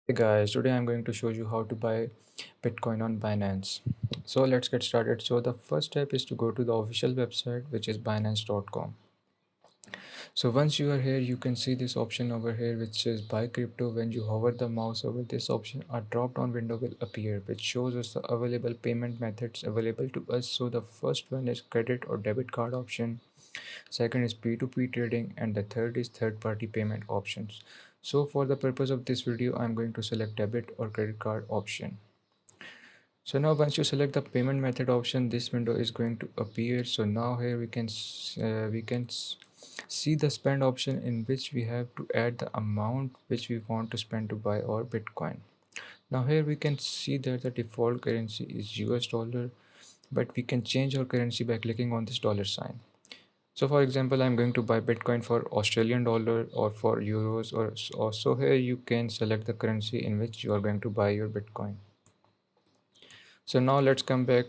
Hey guys, today I'm going to show you how to buy Bitcoin on Binance. So let's get started. So the first step is to go to the official website, which is binance.com. So once you are here, you can see this option over here which says buy crypto. When you hover the mouse over this option, a drop down window will appear which shows us the available payment methods available to us. So the first one is credit or debit card option, second is P2P trading, and the third is third party payment options. So for the purpose of this video, I'm going to select debit or credit card option. So now once you select the payment method option, this window is going to appear. So now here we can see the spend option, in which we have to add the amount which we want to spend to buy our Bitcoin. Now here we can see that the default currency is US dollar, but we can change our currency by clicking on this dollar sign. So for example, I'm going to buy Bitcoin for Australian dollar or for euros, or so here you can select the currency in which you are going to buy your Bitcoin. So now let's come back.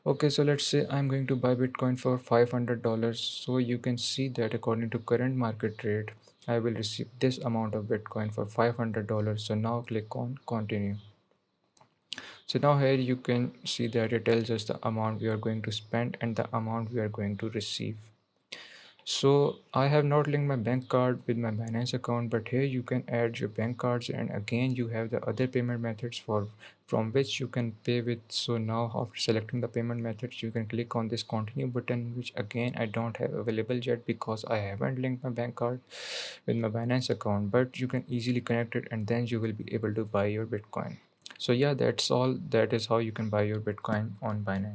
Okay, so let's say I'm going to buy Bitcoin for $500. So you can see that according to current market rate, I will receive this amount of Bitcoin for $500. So now click on continue. So now here you can see that it tells us the amount we are going to spend and the amount we are going to receive. So I have not linked my bank card with my Binance account, but here you can add your bank cards, and again you have the other payment methods for from which you can pay with. So now after selecting the payment methods, you can click on this continue button, which again I don't have available yet because I haven't linked my bank card with my Binance account, but you can easily connect it and then you will be able to buy your Bitcoin. So yeah, that's all. That is how you can buy your Bitcoin on Binance.